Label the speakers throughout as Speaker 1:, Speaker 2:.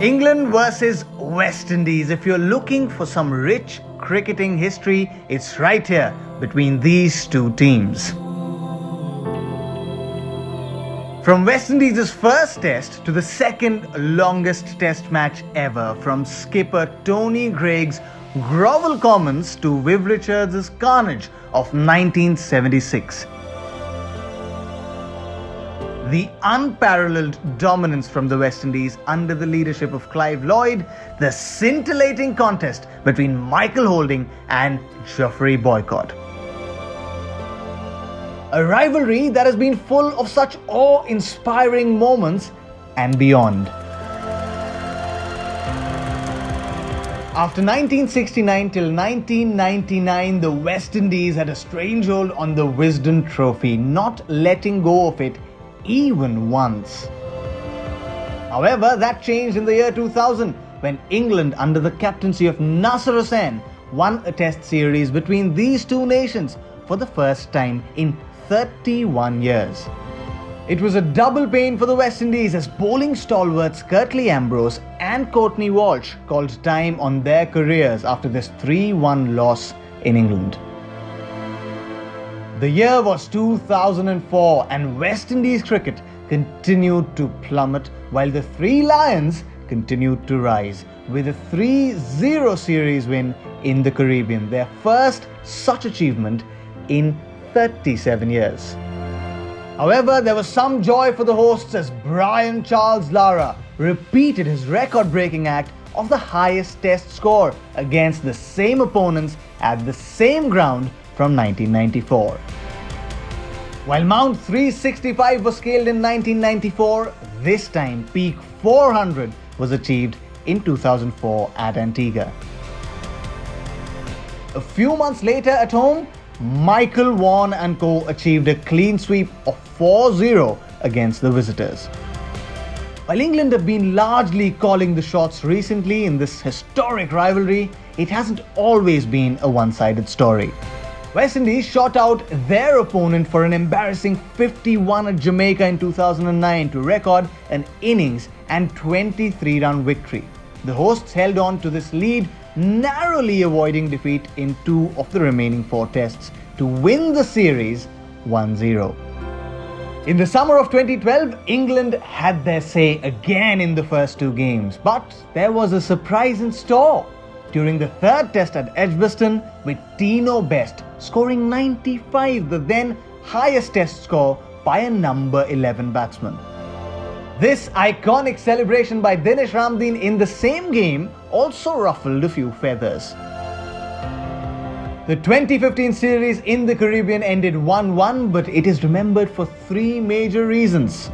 Speaker 1: England versus West Indies. If you're looking for some rich cricketing history, it's right here between these two teams. From West Indies' first test to the second longest test match ever, from skipper Tony Greig's grovel comments to Viv Richards' carnage of 1976. The unparalleled dominance from the West Indies under the leadership of Clive Lloyd, the scintillating contest between Michael Holding and Geoffrey Boycott. A rivalry that has been full of such awe-inspiring moments and beyond. After 1969 till 1999, the West Indies had a strange hold on the Wisden Trophy, not letting go of it even once. However, that changed in the year 2000 when England, under the captaincy of Nasser Hussain, won a test series between these two nations for the first time in 31 years. It was a double pain for the West Indies as bowling stalwarts Curtly Ambrose and Courtney Walsh called time on their careers after this 3-1 loss in England. The year was 2004 and West Indies cricket continued to plummet while the Three Lions continued to rise with a 3-0 series win in the Caribbean, their first such achievement in 37 years. However, there was some joy for the hosts as Brian Charles Lara repeated his record-breaking act of the highest test score against the same opponents at the same ground from 1994. While Mount 365 was scaled in 1994, this time peak 400 was achieved in 2004 at Antigua. A few months later at home, Michael Vaughan and co achieved a clean sweep of 4-0 against the visitors. While England have been largely calling the shots recently in this historic rivalry, it hasn't always been a one-sided story. West Indies shot out their opponent for an embarrassing 51 at Jamaica in 2009 to record an innings and 23-run victory. The hosts held on to this lead, narrowly avoiding defeat in 2 of the remaining 4 tests to win the series 1-0. In the summer of 2012, England had their say again in the first 2 games, but there was a surprise in store during the third test at Edgbaston, with Tino Best scoring 95, the then highest test score by a number 11 batsman. This iconic celebration by Denesh Ramdin in the same game also ruffled a few feathers. The 2015 series in the Caribbean ended 1-1, but it is remembered for 3 major reasons.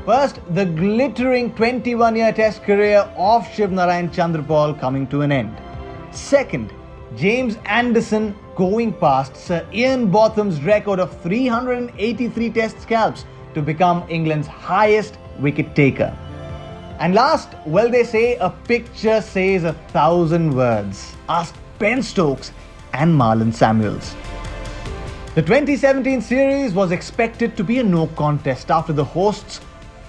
Speaker 1: First, the glittering 21-year test career of Shiv Narayan Chandrapal coming to an end. Second, James Anderson going past Sir Ian Botham's record of 383 test scalps to become England's highest wicket taker. And last, well, they say a picture says 1,000 words. Ask Ben Stokes and Marlon Samuels. The 2017 series was expected to be a no contest after the hosts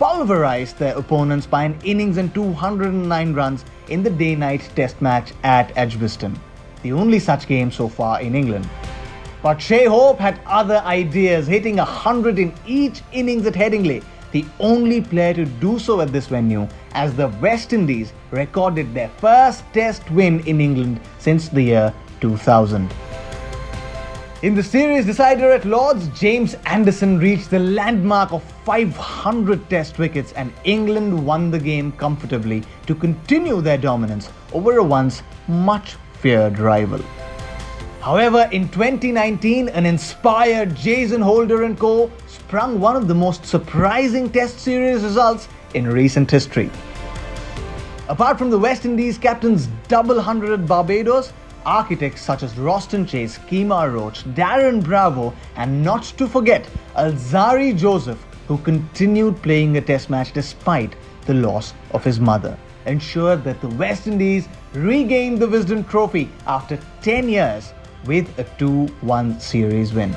Speaker 1: pulverized their opponents by an innings and 209 runs in the day-night test match at Edgbaston, the only such game so far in England. But Shai had other ideas, hitting 100 in each innings at Headingley, the only player to do so at this venue, as the West Indies recorded their first test win in England since the year 2000. In the series decider at Lord's, James Anderson reached the landmark of 500 test wickets and England won the game comfortably to continue their dominance over a once much feared rival. However, in 2019, an inspired Jason Holder and co sprung one of the most surprising test series results in recent history. Apart from the West Indies captain's double 100 at Barbados, architects such as Roston Chase, Kemar Roach, Darren Bravo, and not to forget Alzari Joseph, who continued playing a test match despite the loss of his mother, ensured that the West Indies regained the Wisden Trophy after 10 years with a 2-1 series win.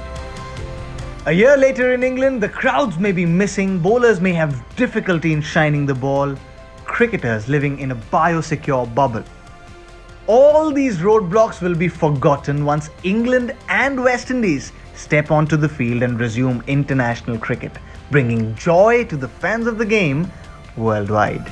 Speaker 1: A year later in England, the crowds may be missing, bowlers may have difficulty in shining the ball, cricketers living in a biosecure bubble. All these roadblocks will be forgotten once England and West Indies step onto the field and resume international cricket, bringing joy to the fans of the game worldwide.